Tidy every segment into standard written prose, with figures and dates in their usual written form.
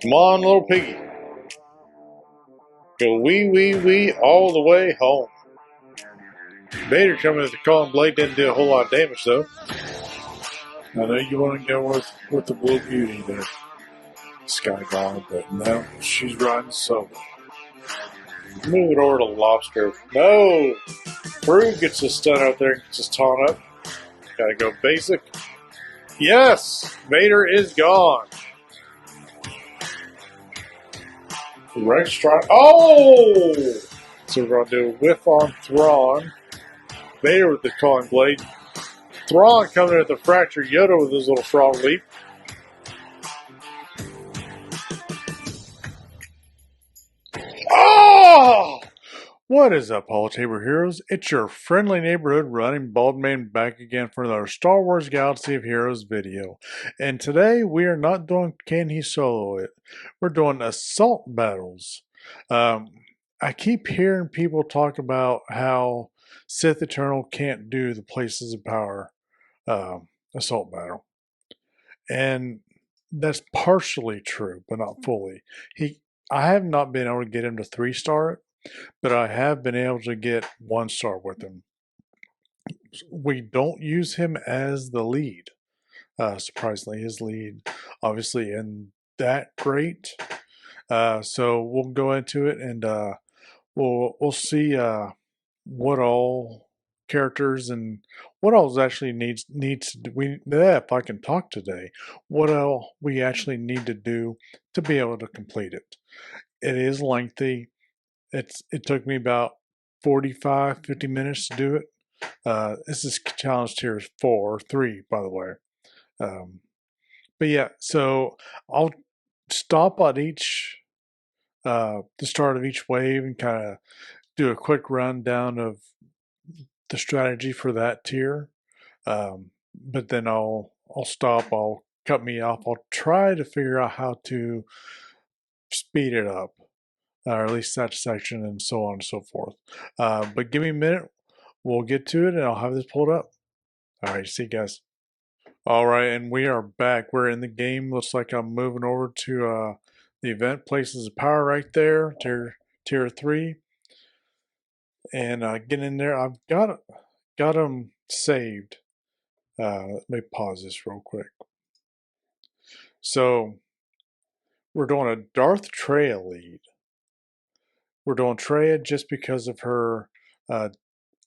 Come on, little piggy. Go wee wee wee all the way home. Vader coming at the calling blade didn't do a whole lot of damage though. I know you want to go with the Blue Beauty there, Sky God, but no, she's riding solo. Move it over to Lobster. No! Brood gets his stun out there and gets his taunt up. Gotta go basic. Yes! Vader is gone. Rex strike. Oh! So we're gonna do a whiff on Thrawn. Vader with the calling blade. Thrawn coming at the fracture. Yoda with his little frog leap. Oh! What is up, Holotaber Heroes? It's your friendly neighborhood running bald man back again for another Star Wars Galaxy of Heroes video. And today we are not doing Can He Solo It? We're doing assault battles. I keep hearing people talk about how Sith Eternal can't do the Places of Power assault battle. And that's partially true, but not fully. I have not been able to get him to 3-star it, but I have been able to get 1-star with him. We don't use him as the lead. Surprisingly, his lead obviously isn't that great. So we'll go into it and we'll see what all characters and what all actually needs to we if I can talk today, what all we actually need to do to be able to complete it. It is lengthy. It took me about 50 minutes to do it. This is challenge tier 3, by the way. But yeah, so I'll stop at the start of each wave and kind of do a quick rundown of the strategy for that tier. But then I'll stop. I'll cut me off. I'll try to figure out how to speed it up, or at least that section, and so on and so forth. But give me a minute. We'll get to it, and I'll have this pulled up. All right, see you guys. All right, and we are back. We're in the game. Looks like I'm moving over to the event Places of Power right there, tier 3. And get in there. I've got them saved. Let me pause this real quick. So we're doing a Darth Treya lead. We're doing Treya just because of her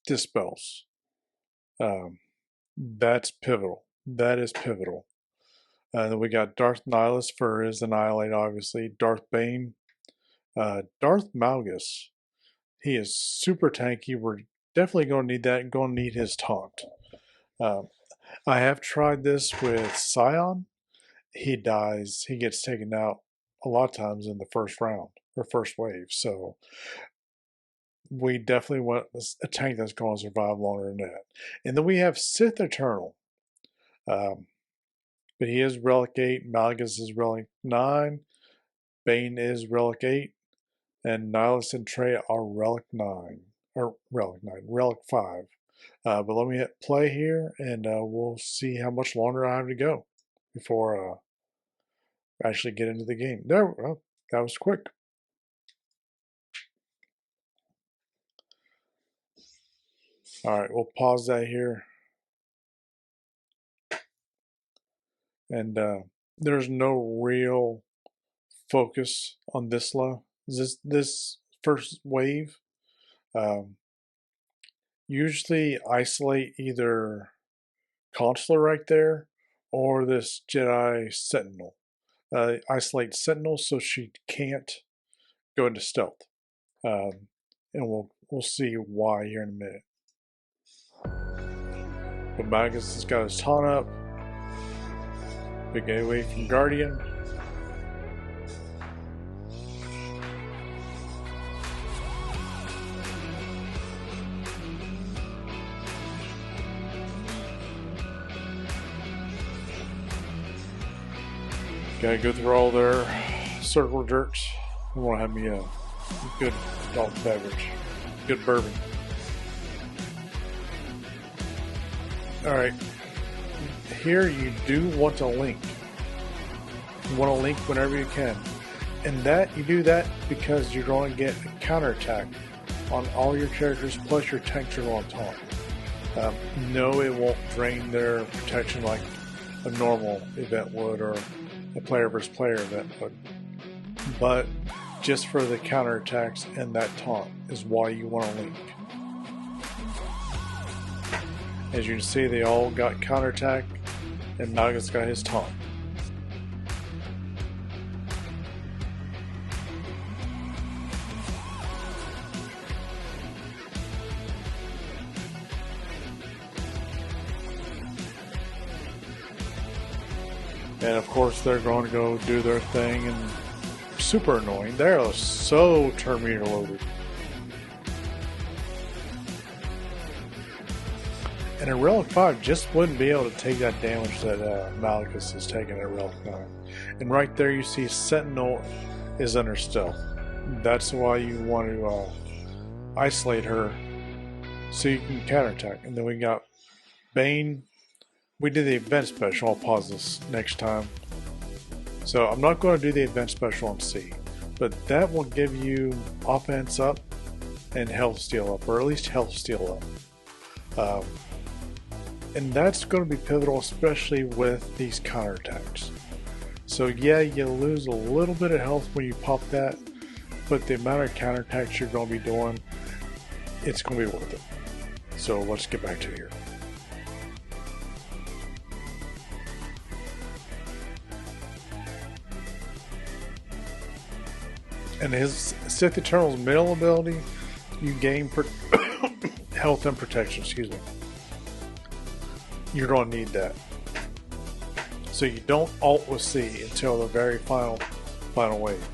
dispels. That's pivotal. That is pivotal. Then we got Darth Nihilus for his Annihilate, obviously. Darth Bane. Darth Malgus. He is super tanky. We're definitely going to need that and going to need his taunt. I have tried this with Scion. He dies. He gets taken out a lot of times in the first round or first wave. So we definitely want a tank that's going to survive longer than that. And then we have Sith Eternal. But he is Relic 8. Malgus is Relic 9. Bane is Relic 8. And Nihilus and Treya are Relic 9. Or Relic 9. Relic 5. But let me hit play here, and we'll see how much longer I have to go before I actually get into the game. There, well, that was quick. All right, we'll pause that here. And there's no real focus on this first wave. Usually isolate either Consular right there or this Jedi Sentinel. Isolate Sentinel so she can't go into stealth. And we'll see why here in a minute. But Magus has got his taunt up. Big away from Guardian. Gotta go through all their circle jerks. I want to have me a good adult beverage, good bourbon. All right, here you do want to link. You want to link whenever you can. And that you do that because you're going to get a counterattack on all your characters, plus your tanks are on top. No, it won't drain their protection like a normal event would or a player versus player event would. But just for the counterattacks and that taunt is why you want to link. As you can see, they all got counterattack and Naga's got his taunt. And of course they're going to go do their thing and super annoying. They're so turn meter loaded. And a Relic 5 just wouldn't be able to take that damage that Malachus is taking at Relic 5. And right there you see Sentinel is under stealth. That's why you want to isolate her so you can counterattack. And then we got Bane. We did the event special. I'll pause this next time. So I'm not going to do the event special on C, but that will give you offense up and health steal up, or at least health steal up. And that's going to be pivotal, especially with these counterattacks. So yeah, you lose a little bit of health when you pop that, but the amount of counterattacks you're going to be doing, it's going to be worth it. So let's get back to here. And his Sith Eternal's middle ability, you gain health and protection, excuse me. You're going to need that. So you don't ult with C until the very final wave.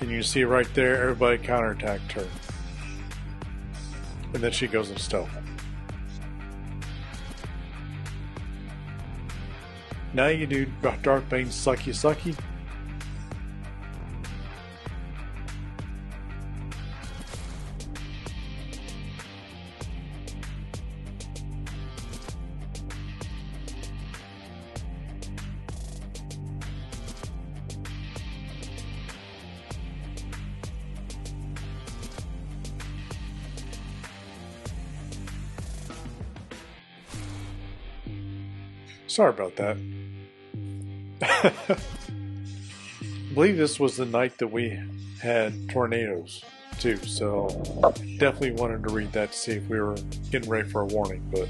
And you see right there, everybody counterattacked her. And then she goes in stealth. Now you do Darth Bane sucky sucky. Sorry about that. I believe this was the night that we had tornadoes too, so definitely wanted to read that to see if we were getting ready for a warning, but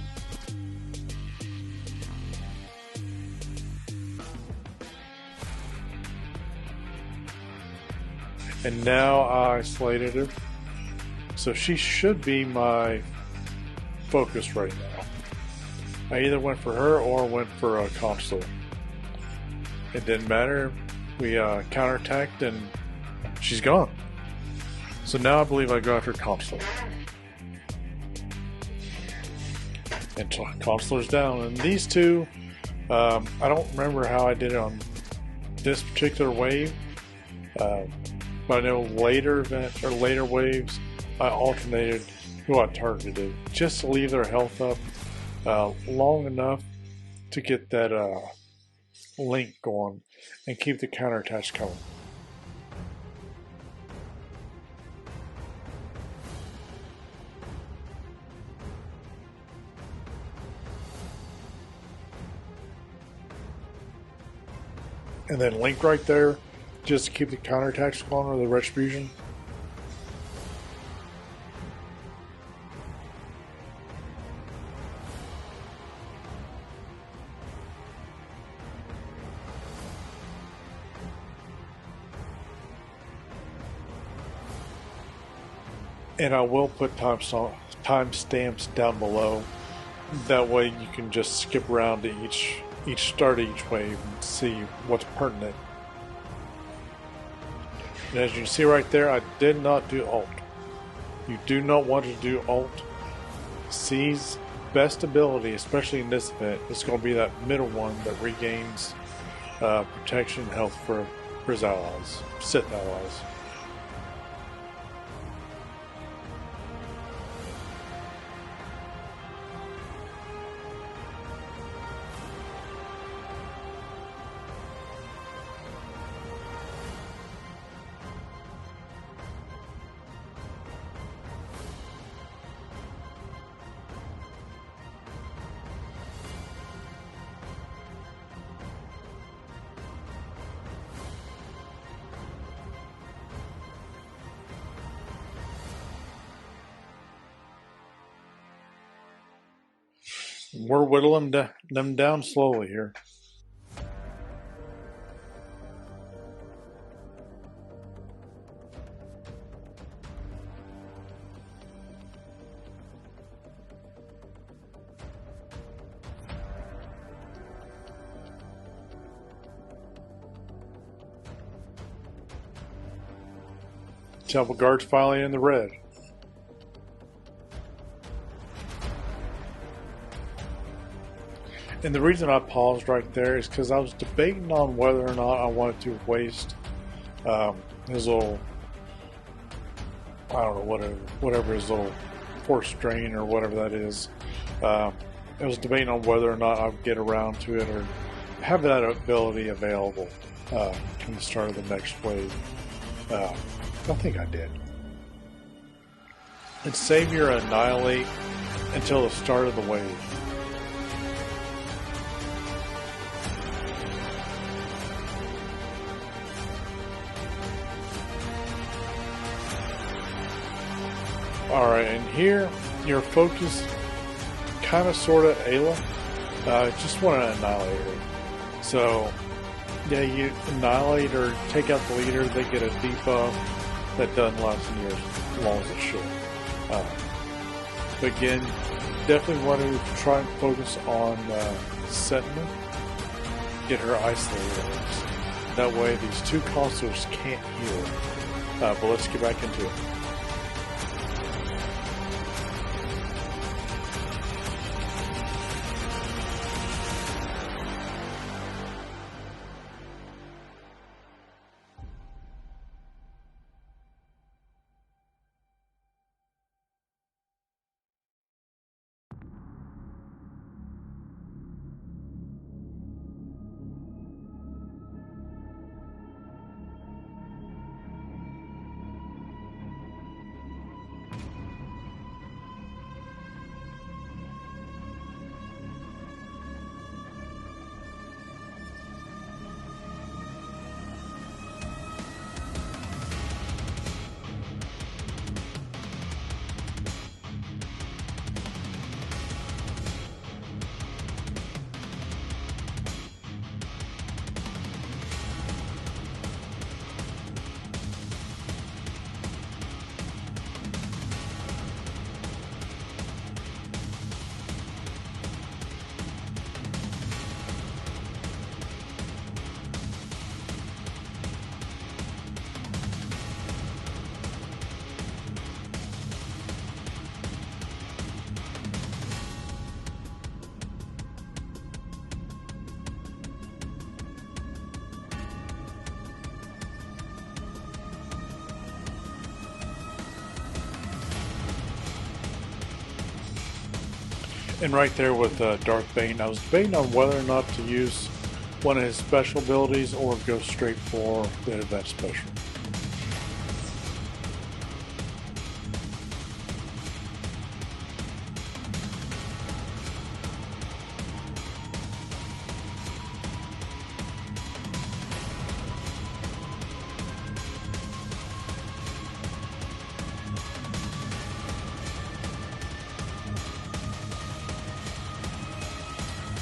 and now I isolated her, so she should be my focus right now. I either went for her or went for a Consular. It didn't matter. We counterattacked and she's gone. So now I believe I go after Consular. And Consular's down. And these two, I don't remember how I did it on this particular wave. But I know later events or later waves, I alternated who I targeted just to leave their health up long enough to get that link going and keep the counterattacks coming. And then link right there just to keep the counterattacks going or the retribution. And I will put timestamps down below. That way you can just skip around to each start of each wave and see what's pertinent. And as you can see right there, I did not do Alt. You do not want to do Alt. C's best ability, especially in this event, is going to be that middle one that regains protection and health for his allies, Sith allies. We're whittling them down slowly here. Temple Guard's finally in the red. And the reason I paused right there is because I was debating on whether or not I wanted to waste his little, I don't know, whatever his little force drain or whatever that is. I was debating on whether or not I would get around to it or have that ability available from the start of the next wave. I think I did. And save your Annihilate until the start of the wave. Alright, and here, your focus, kind of, sort of, Ayla, just want to annihilate her. So, yeah, you annihilate or take out the leader, they get a debuff that doesn't last near as long as it should. But again, definitely want to try and focus on Sentinel, get her isolated. That way these two consoles can't heal. But let's get back into it. And right there with Darth Bane, I was debating on whether or not to use one of his special abilities or go straight for the event special.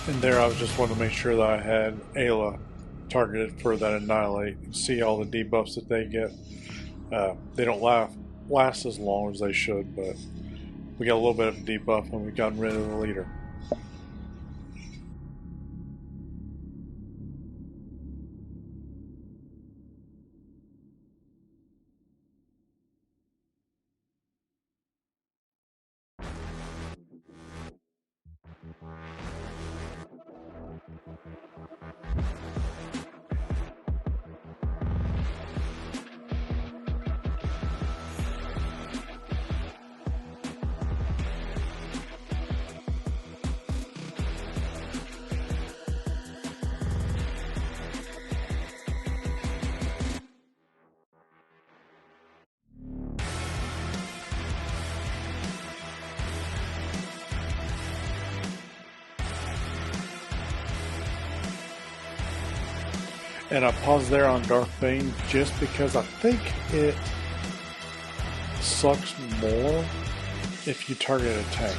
And there I was just wanting to make sure that I had Ayla targeted for that Annihilate and see all the debuffs that they get. They don't last as long as they should, but we got a little bit of a debuff when we got rid of the leader. And I paused there on Darth Bane just because I think it sucks more if you target a tank.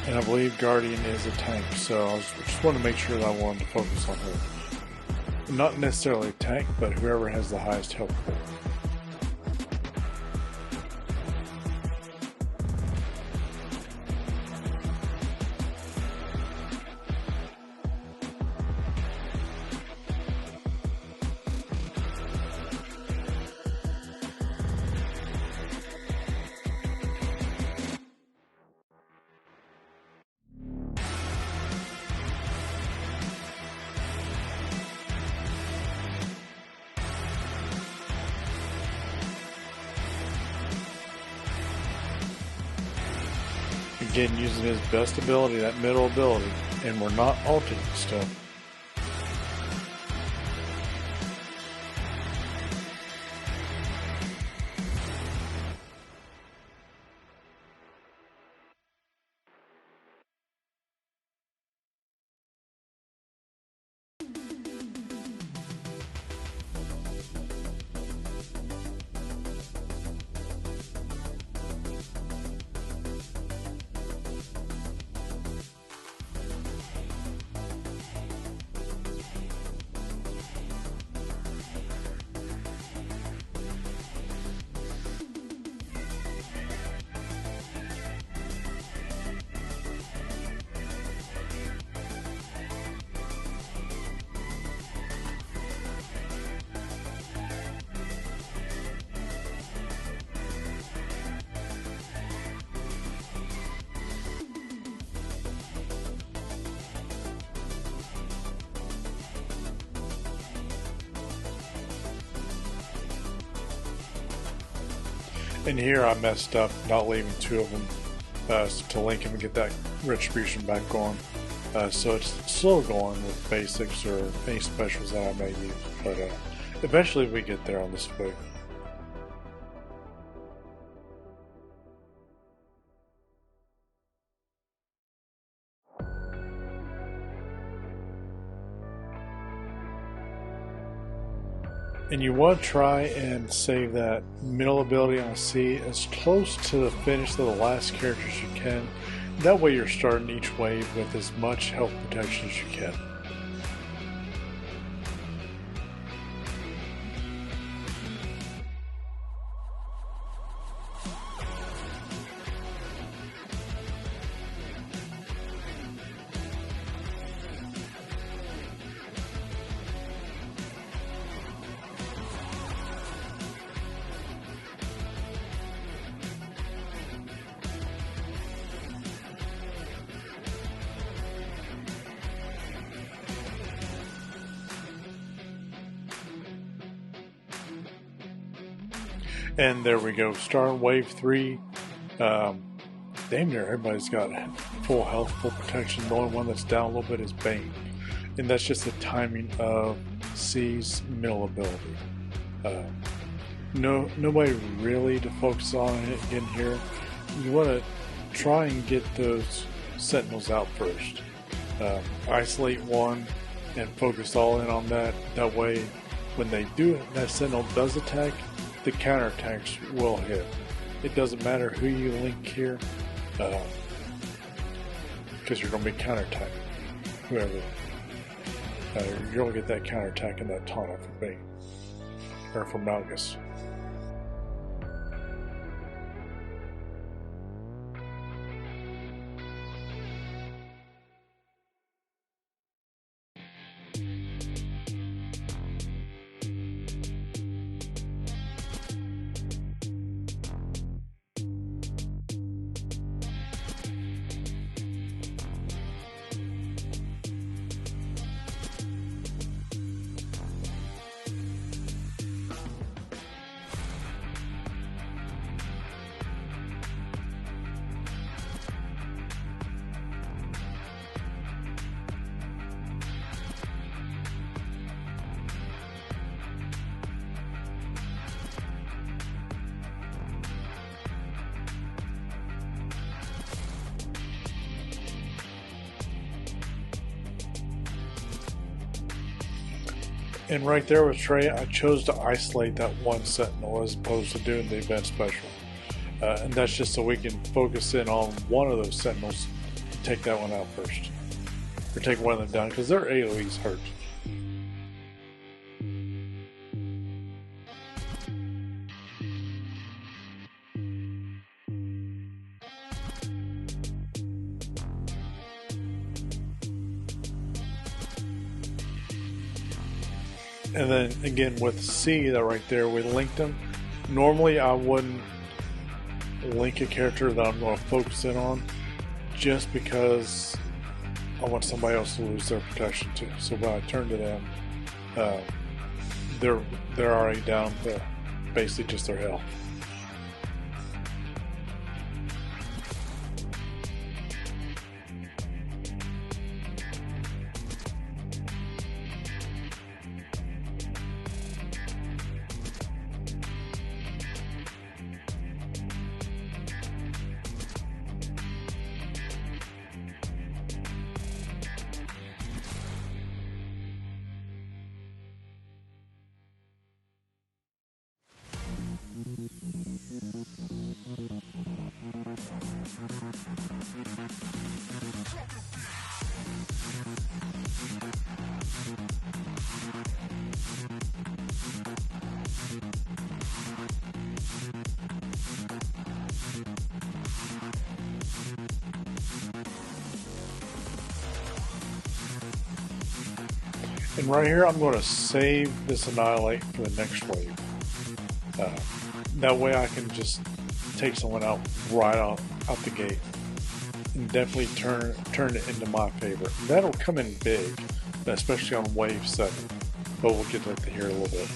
And I believe Guardian is a tank, so I just wanted to make sure that I wanted to focus on her. Not necessarily a tank, but whoever has the highest health pool. Again, using his best ability, that middle ability, and we're not ulting still. And here I messed up not leaving two of them to link him and get that retribution back going. So it's slow going with basics or any specials that I may use. But eventually we get there on this wave. And you want to try and save that middle ability on C as close to the finish of the last character as you can. That way you're starting each wave with as much health protection as you can. And there we go, starting wave 3. Damn near everybody's got full health, full protection. The only one that's down a little bit is Bane. And that's just the timing of C's middle ability. No way really to focus on it in here. You want to try and get those sentinels out first. Isolate one and focus all in on that. That way, when they do, that sentinel does attack, the counterattacks will hit. It doesn't matter who you link here, because you're going to be counterattacking whoever. You're going to get that counterattack and that taunt from Bane, or from Malgus. And right there with Trey, I chose to isolate that one sentinel as opposed to doing the event special. And that's just so we can focus in on one of those sentinels, take that one out first. Or take one of them down, because their AoE's hurt. And then again with C, that right there, we linked them. Normally I wouldn't link a character that I'm going to focus in on, just because I want somebody else to lose their protection too. So when I turn to them, they're already down to basically just their health. And right here, I'm going to save this Annihilate for the next wave. That way I can just take someone out right out the gate. And definitely turn it into my favorite. That'll come in big, especially on wave 7. But we'll get to that here in a little bit.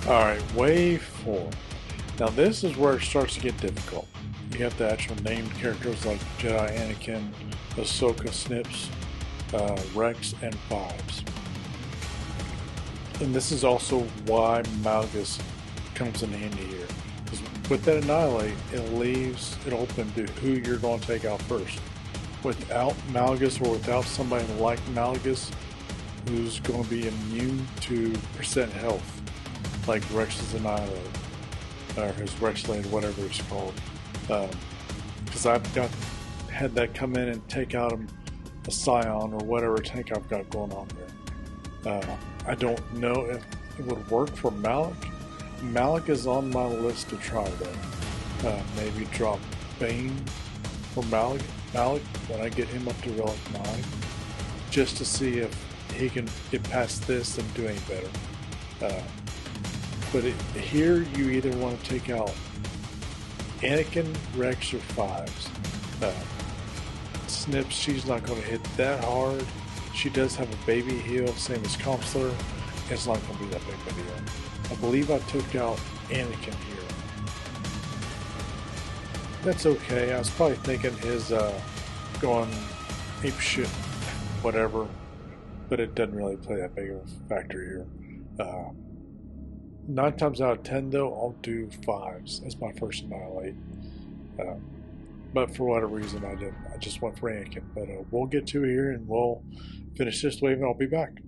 Alright, wave 4. Now this is where it starts to get difficult. You have the actual named characters like Jedi Anakin, Ahsoka Snips, Rex, and Fives. And this is also why Malgus comes in handy here. Because with that Annihilate, it leaves it open to who you're going to take out first. Without Malgus, or without somebody like Malgus who's going to be immune to percent health, like Rex's Annihilate, or his Rex Lane, whatever it's called. Because I've had that come in and take out a Scion or whatever tank I've got going on there. I don't know if it would work for Malik. Malik is on my list to try though. Maybe drop Bane for Malik when I get him up to Relic 9, just to see if he can get past this and do any better. But here you either want to take out Anakin, Rex, or Fives. Snips, she's not going to hit that hard. She does have a baby heal, same as Counselor. It's not going to be that big of a deal. I believe I took out Anakin here. That's okay. I was probably thinking his going ape shit, whatever, but it doesn't really play that big of a factor here. 9 times out of 10, though, I'll do 5s as my first annihilate. But for whatever reason, I didn't. I just went for Anakin. But we'll get to it here and we'll finish this wave and I'll be back.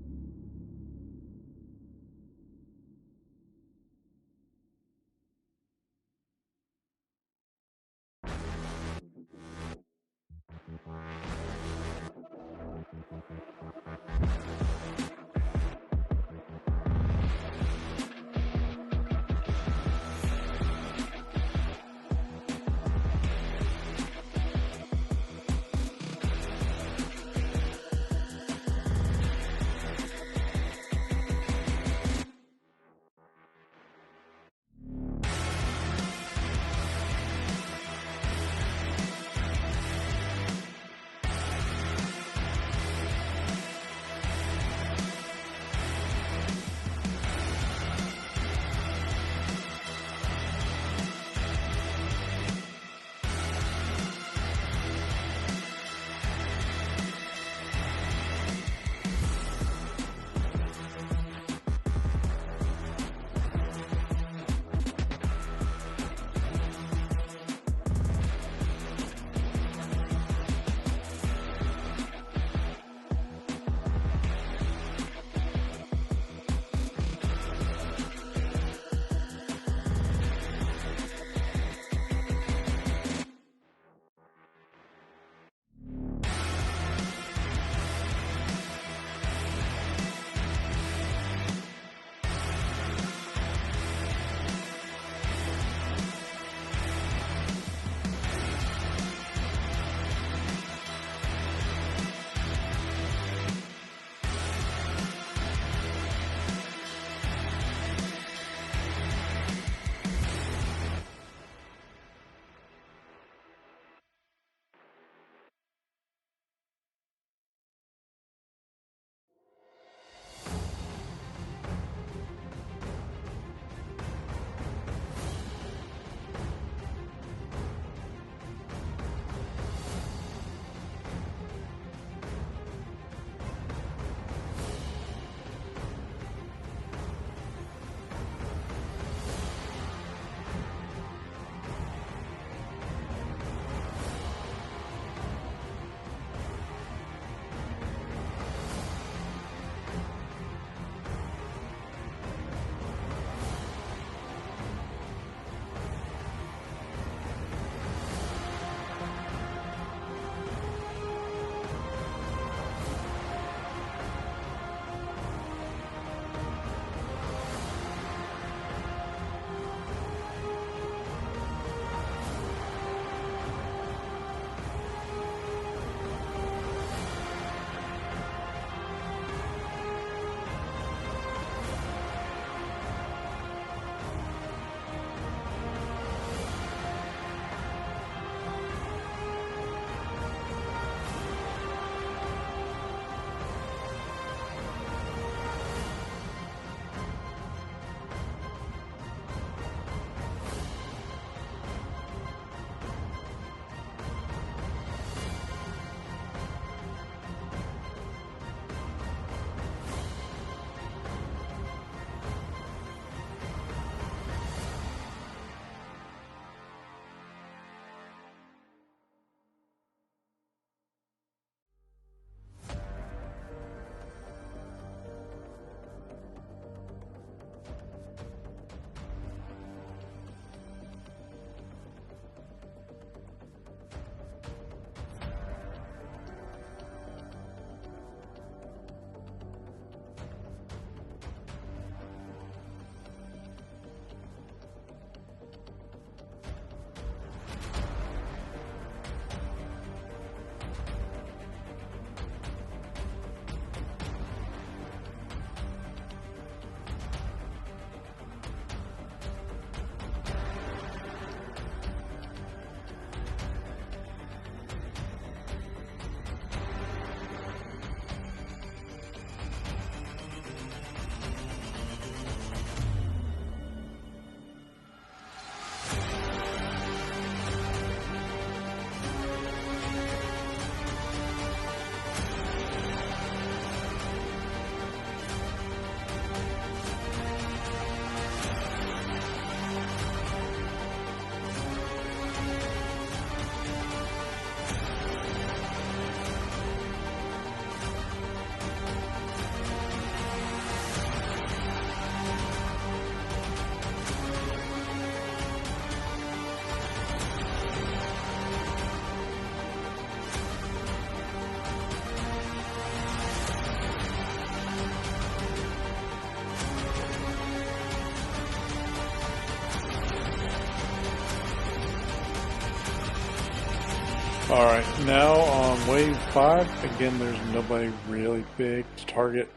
Alright, now on wave 5, again, there's nobody really big to target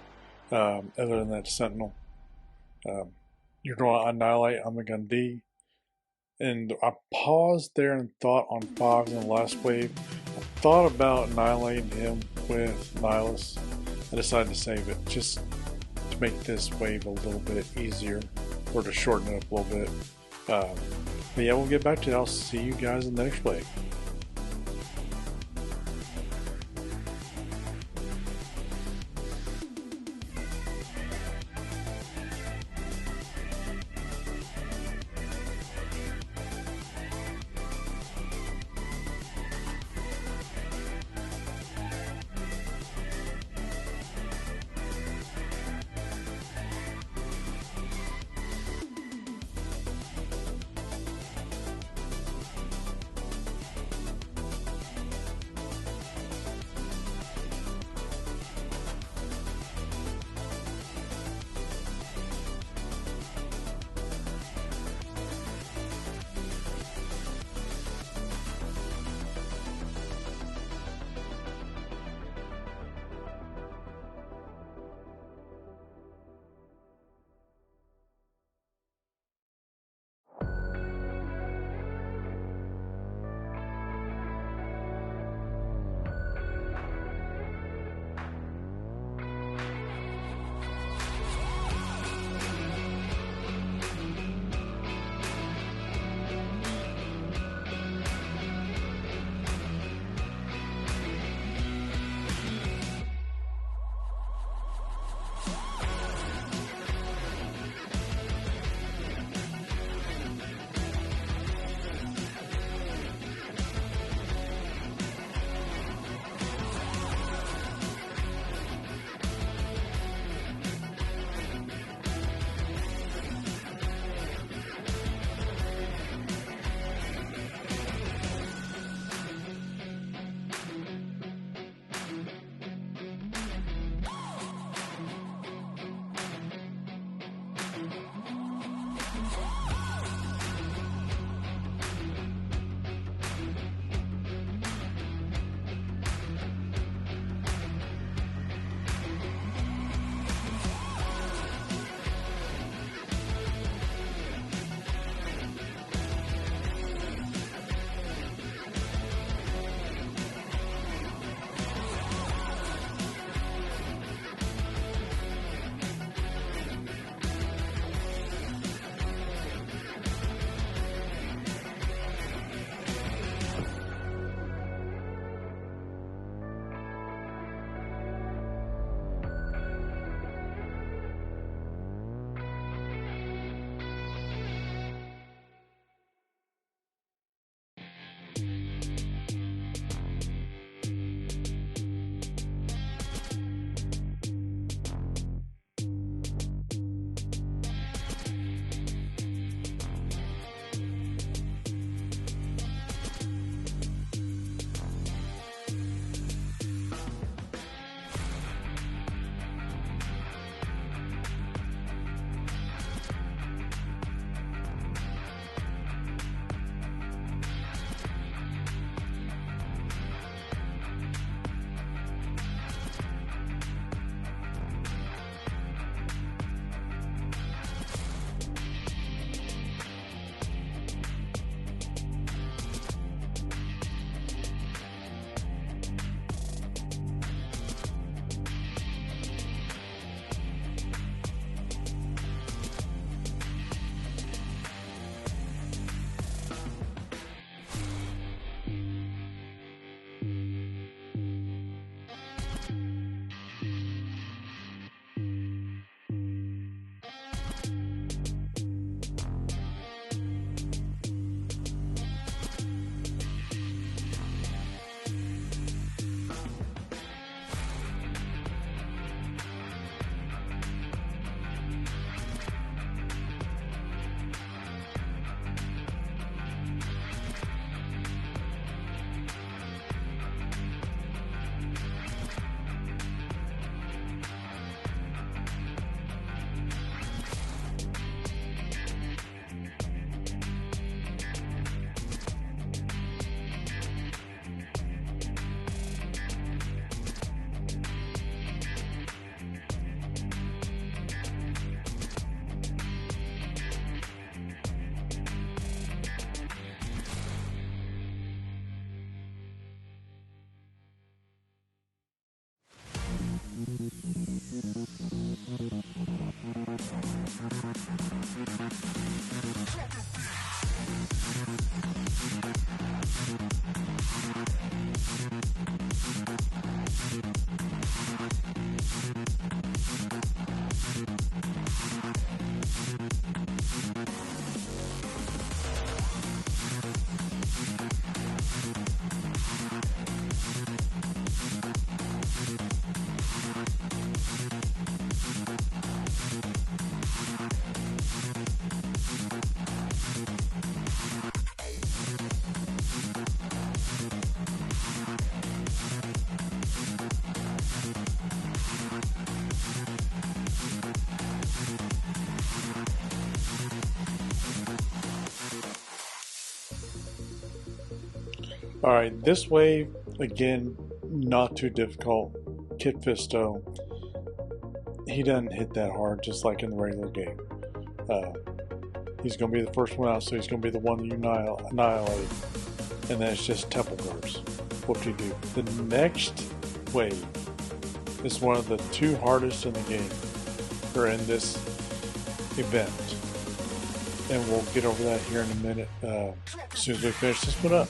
other than that Sentinel. You're going to annihilate on the gun D. And I paused there and thought on 5 in the last wave. I thought about annihilating him with Nihilus. I decided to save it just to make this wave a little bit easier or to shorten it up a little bit. But yeah, we'll get back to it. I'll see you guys in the next wave. All right, this wave, again, not too difficult. Kit Fisto, he doesn't hit that hard, just like in the regular game. He's going to be the first one out, so he's going to be the one you annihilate. And then it's just temple guards. What do you do? The next wave is one of the two hardest in the game, or in this event. And we'll get over that here in a minute, as soon as we finish this one up.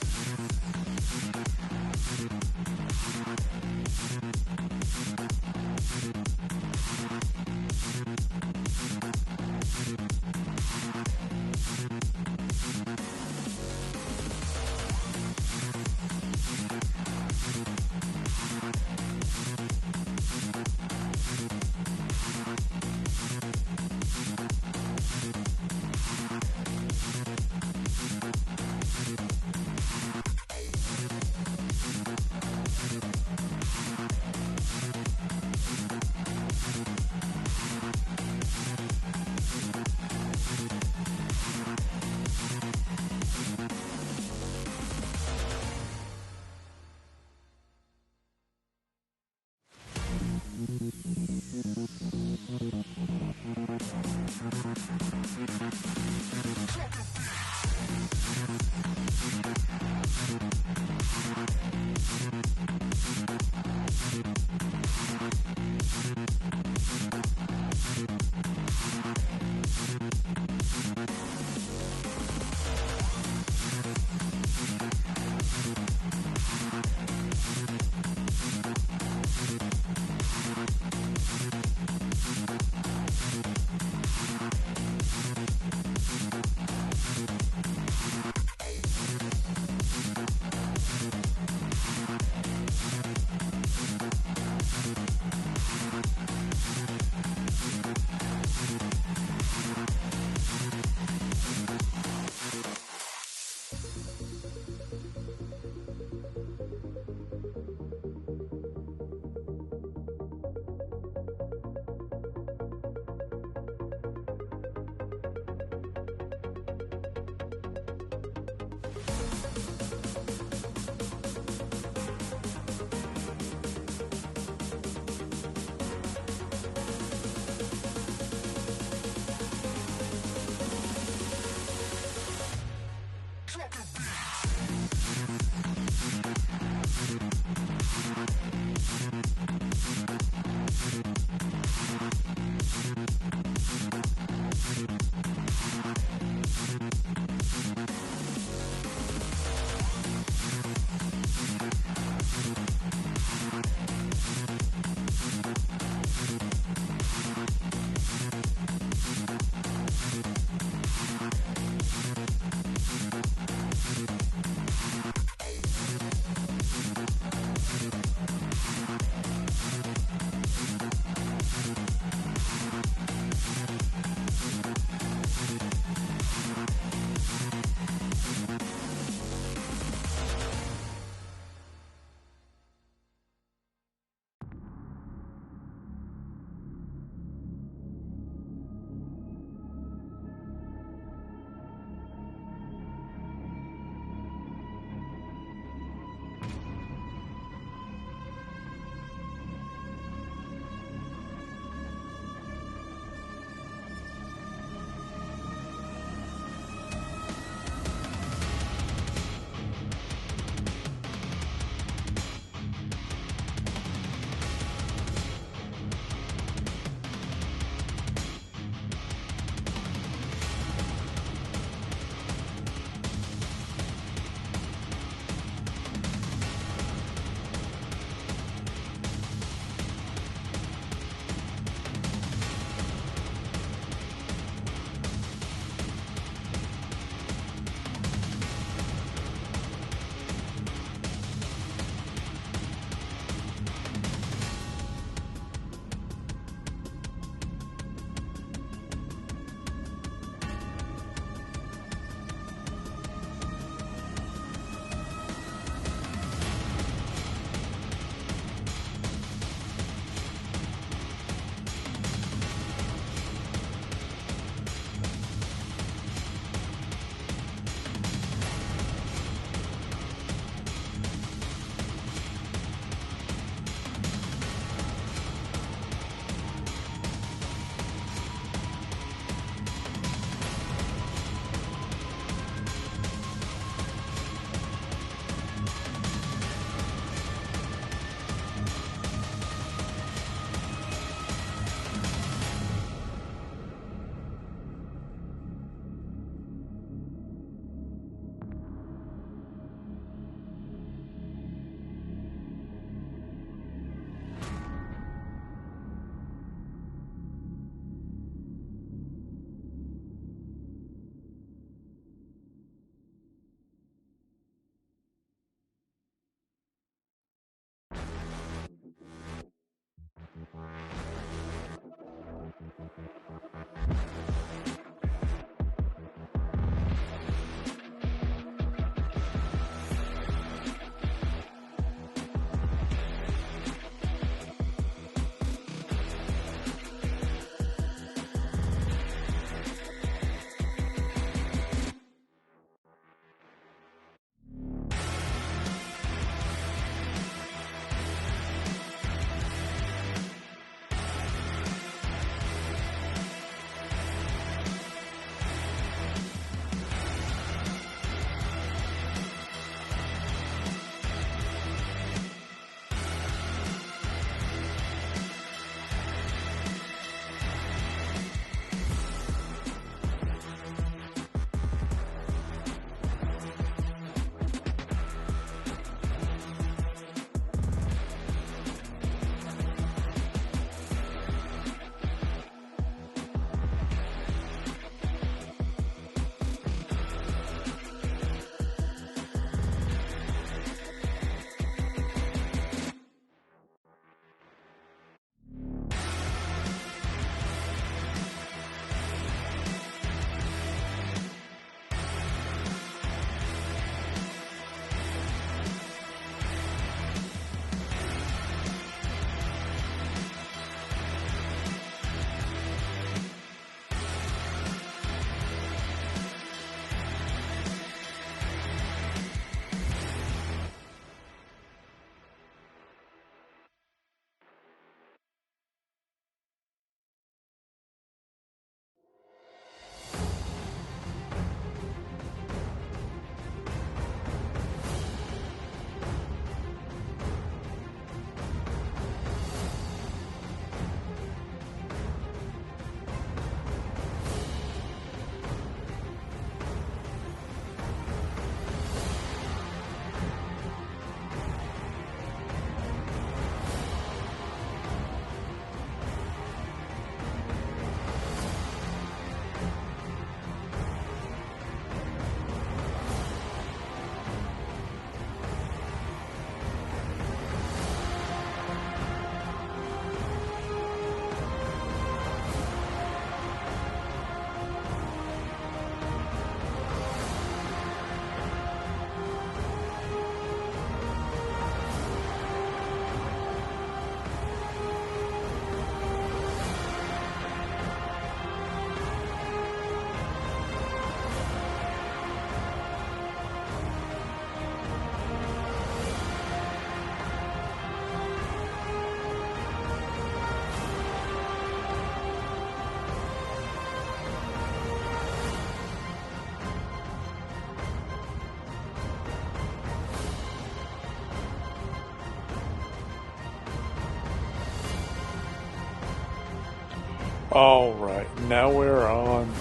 Alright, now we're on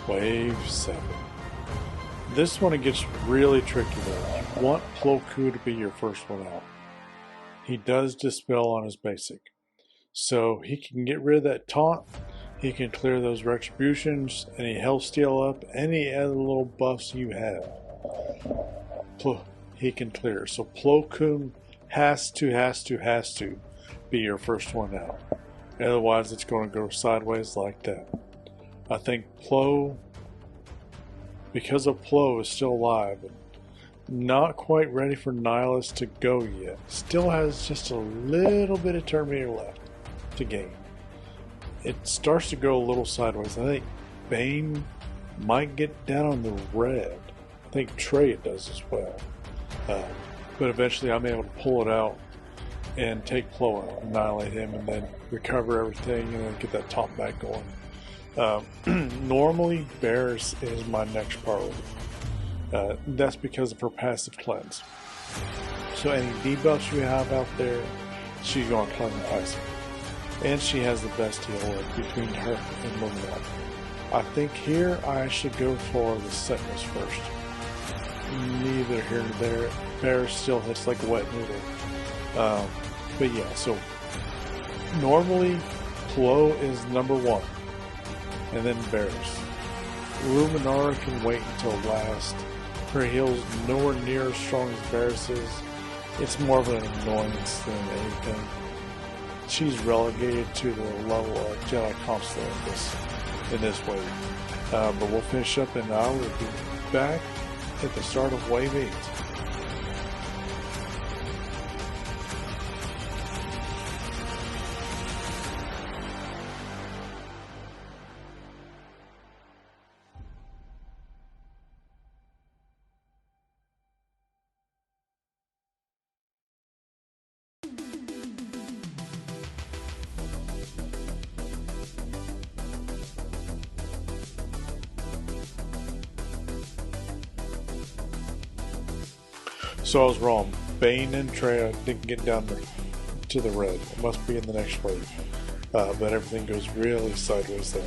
wave 7. This one it gets really tricky though. You want Plo Koon to be your first one out. He does dispel on his basic. So he can get rid of that taunt, he can clear those retributions, any health steal up, any other little buffs you have. He can clear. So Plo Koon has to be your first one out. Otherwise it's going to go sideways like that. I think Plo, because of Plo is still alive and not quite ready for Nihilus to go yet. Still has just a little bit of Terminator left to gain. It starts to go a little sideways. I think Bane might get down on the red. I think Trey does as well. But eventually I'm able to pull it out and take Plo out, annihilate him, and then recover everything and then get that top back going. Normally Bears is my next priority. That's because of her passive cleanse. So any debuffs you have out there, she's going to cleanse and passive. And she has the best healer between her and Luminat. I think here I should go for the Sentinels first. Neither here nor there. Bear still hits like a wet noodle. But yeah, so normally Plo is number 1. And then Bears. Luminara can wait until last. Her heal's nowhere near as strong as Bears is. It's more of an annoyance than anything. She's relegated to the level of Jedi Consul in this wave. But we'll finish up and I will be back at the start of wave 8. So I was wrong. Bane and Trey didn't get down to the red. It must be in the next wave. But everything goes really sideways there.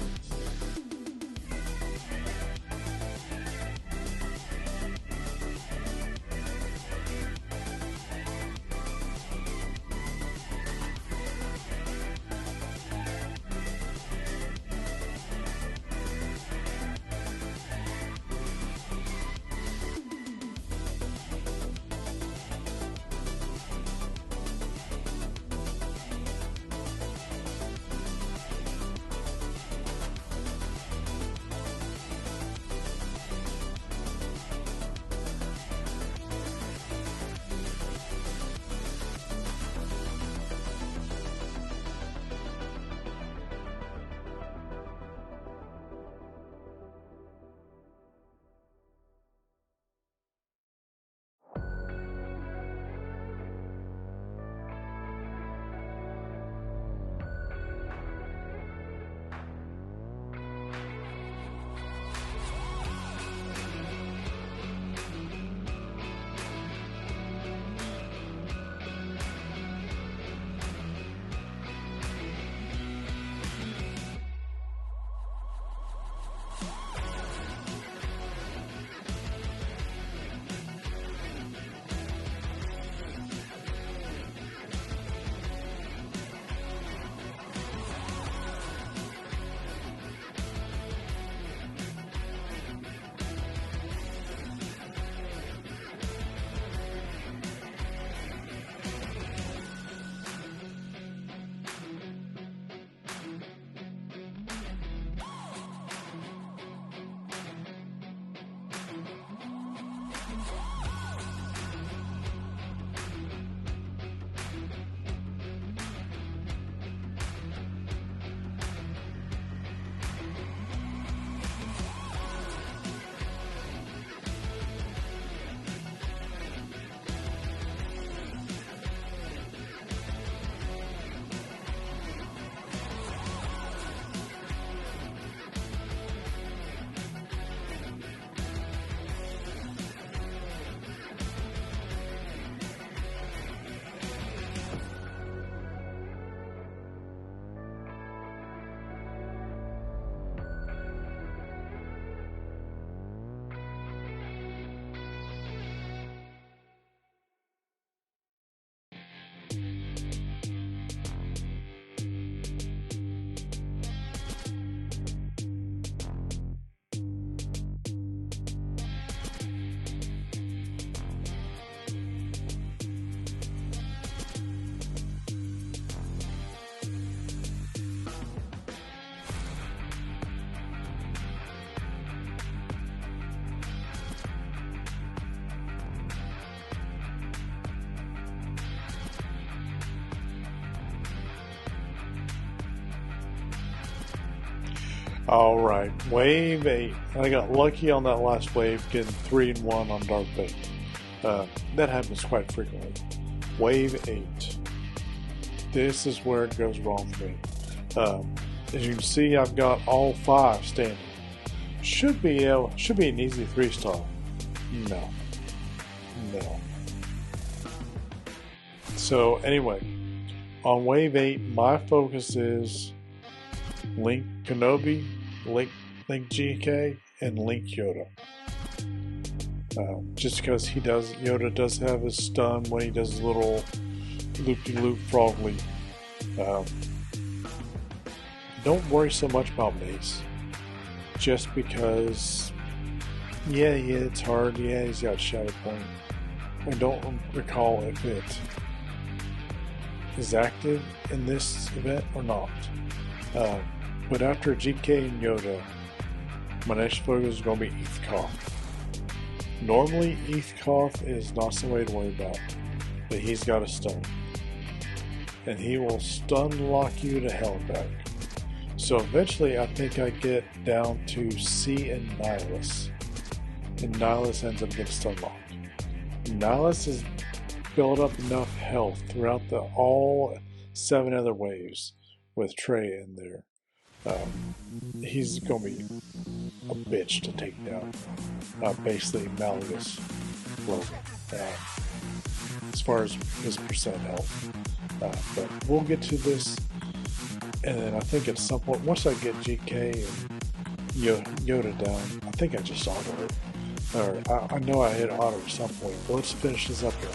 Alright, wave 8. I got lucky on that last wave, getting 3 and 1 on Darth Bait. That happens quite frequently. Wave 8. This is where it goes wrong for me. As you can see, I've got all 5 standing. Should be an easy 3-star. No. So anyway, on wave 8, my focus is Link Kenobi, Link GK, and Link Yoda. Just because Yoda does have his stun when he does his little loop-de-loop frog leap. Don't worry so much about Mace. Just because, yeah, it's hard. Yeah, he's got Shadow Point. I don't recall if it is active in this event or not. But after GK and Yoda, my next focus is going to be Ethkoth. Normally, Ethkoth is not somebody to worry about, but he's got a stun. And he will stun lock you to hell and back. So eventually, I think I get down to C and Nihilus. And Nihilus ends up getting stun locked. Nihilus has built up enough health throughout all 7 other waves with Trey in there. He's going to be a bitch to take down. Basically, Malgus level. As far as his percent health. But we'll get to this. And then I think at some point, once I get GK and Yoda down, I think I just auto it. Or I know I hit auto at some point, but let's finish this up here.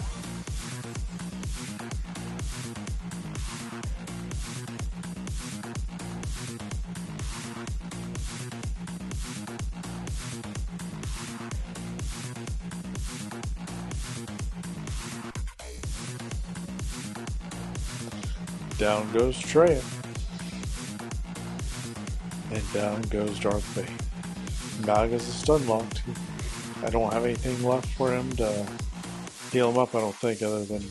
Down goes Trey. And down goes Darth Bait. Malgus is stun locked. I don't have anything left for him to heal him up, I don't think, other than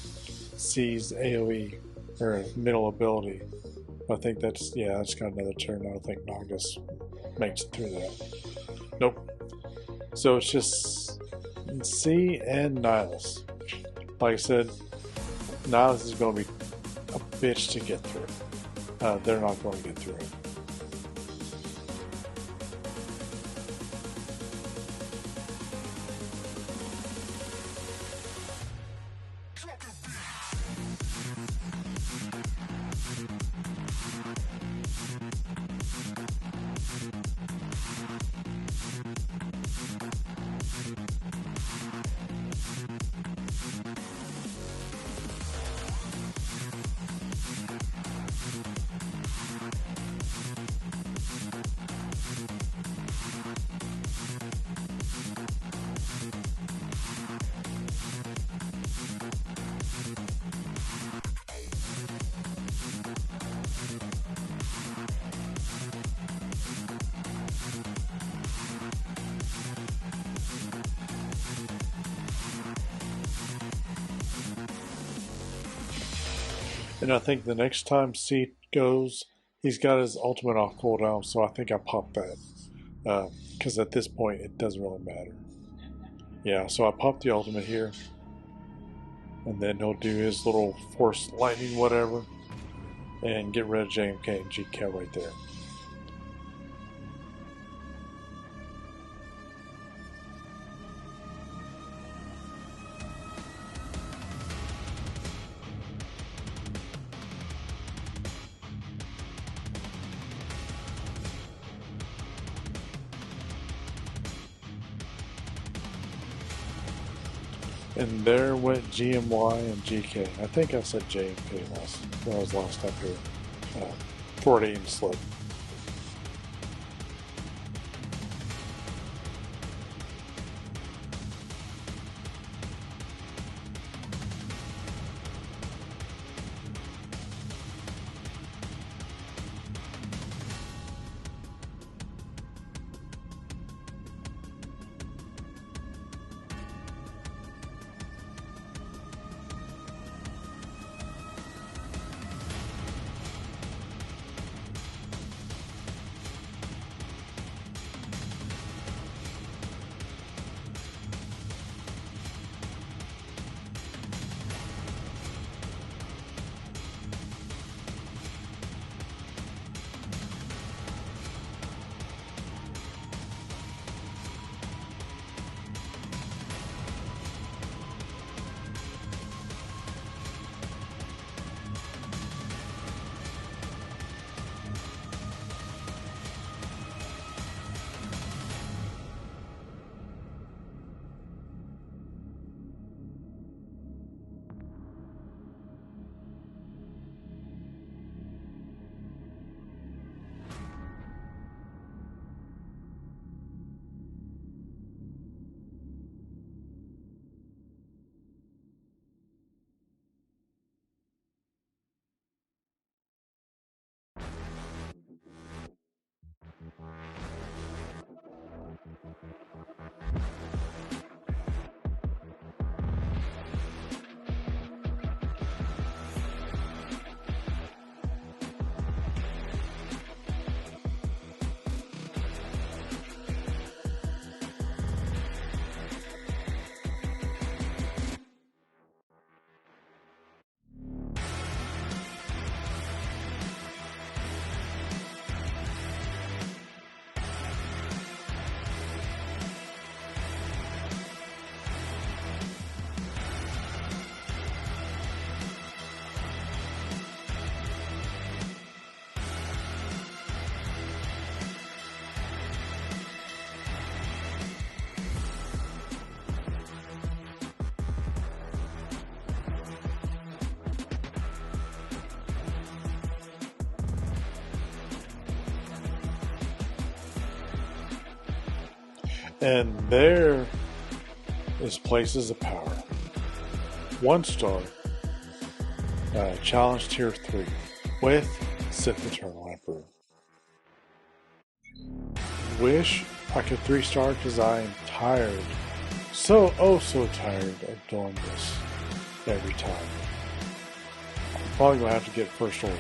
C's AoE, or middle ability. I think that's got another turn. I don't think Malgus makes it through that. Nope. So it's just C and Nihilus. Like I said, Nihilus is going to be a bitch to get through. They're not going to get through it. And I think the next time C goes, he's got his ultimate off cooldown, so I think I popped that. Because at this point, it doesn't really matter. Yeah, so I popped the ultimate here. And then he'll do his little force lightning whatever. And get rid of JMK and GK right there. And there went GMY and GK. I think I said JMK when I was last up here. 14 slip. And there is Places of Power. 1 star, Challenge Tier 3 with Sith Eternal Emperor. Wish I could 3-star because I am tired. So tired of doing this every time. I'm probably going to have to get first order.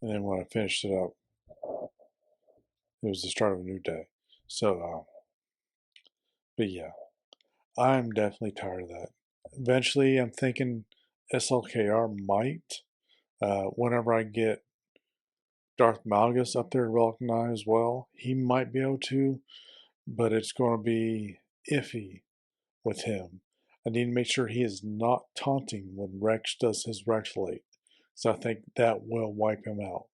And then when I finished it up, it was the start of a new day. So, but yeah, I'm definitely tired of that. Eventually, I'm thinking SLKR might, whenever I get Darth Malgus up there to Relic 9 as well, he might be able to, but it's going to be iffy with him. I need to make sure he is not taunting when Rex does his Rex late, so I think that will wipe him out.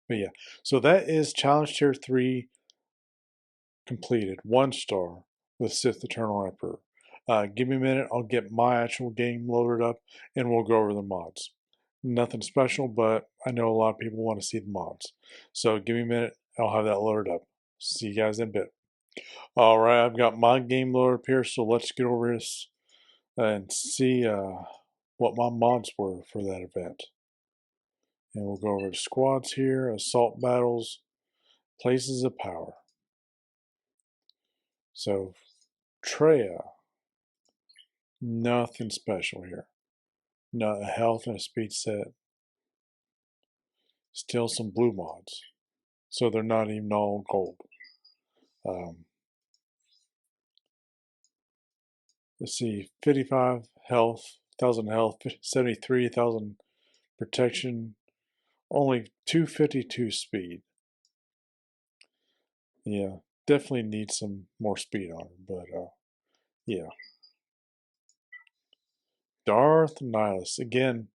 But yeah, so that is Challenge Tier 3 completed. 1 star with Sith Eternal Emperor. Give me a minute, I'll get my actual game loaded up and we'll go over the mods. Nothing special, but I know a lot of people want to see the mods. So give me a minute, I'll have that loaded up. See you guys in a bit. Alright, I've got my game loaded up here, so let's get over this and see what my mods were for that event. And we'll go over the squads here, assault battles, places of power. So Treya, nothing special here. Not a health and a speed set. Still some blue mods. So they're not even all gold. Let's see, 55 health, 1000 health, 73,000 protection, only 252 speed. Yeah, definitely need some more speed on it, but yeah. Darth Nihilus, again,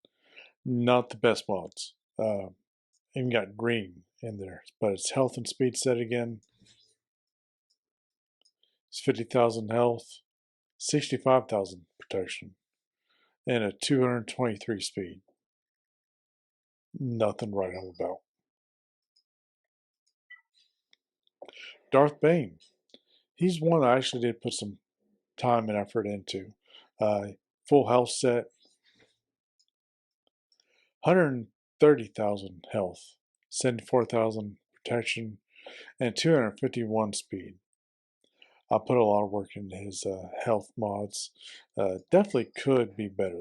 not the best mods. Even got green in there, but it's health and speed set again. It's 50,000 health, 65,000 protection, and a 223 speed. Nothing right on about. Darth Bane. He's one I actually did put some time and effort into. Full health set, 130,000 health, 74,000 protection, and 251 speed. I put a lot of work into his health mods. Definitely could be better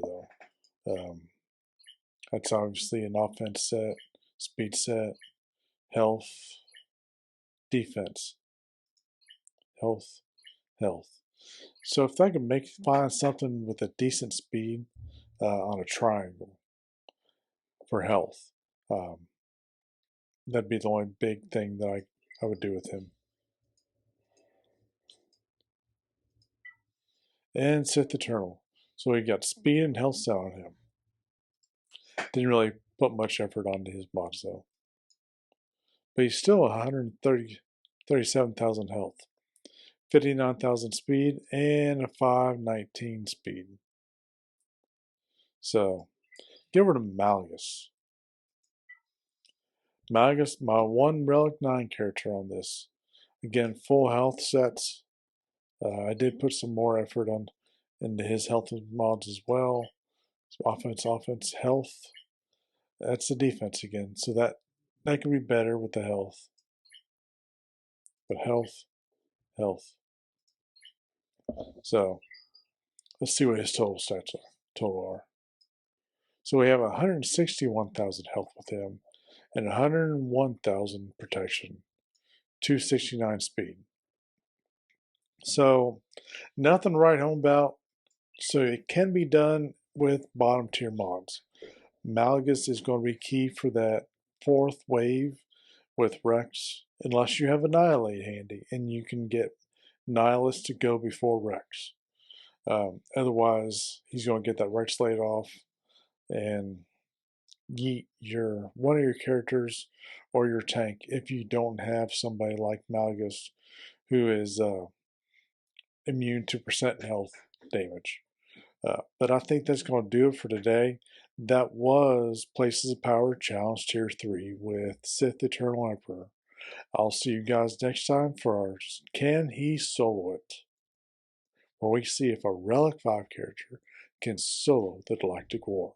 though. That's obviously an offense set, speed set, health, defense, health, health. So if I could find something with a decent speed on a triangle for health, um, that'd be the only big thing that I would do with him. And Sith Eternal. So he got speed and health set on him. Didn't really put much effort onto his mods though. But he's still 137,000 health, 59,000 speed, and a 519 speed. So, get over to Malgus. Malgus, my one Relic 9 character on this. Again, full health sets. I did put some more effort into his health mods as well. So offense, health. That's the defense again. So that can be better with the health. But health. So let's see what his total stats are. So we have 161,000 health with him and 101,000 protection, 269 speed. So nothing to write home about. So it can be done with bottom tier mods. Malgus is going to be key for that 4th wave with Rex, unless you have Annihilate handy and you can get Nihilus to go before Rex. Otherwise, he's going to get that Rex laid off and yeet one of your characters or your tank if you don't have somebody like Malgus who is immune to percent health damage. But I think that's going to do it for today. That was Places of Power Challenge Tier 3 with Sith Eternal Emperor. I'll see you guys next time for our Can He Solo It, where we see if a Relic 5 character can solo the Galactic War.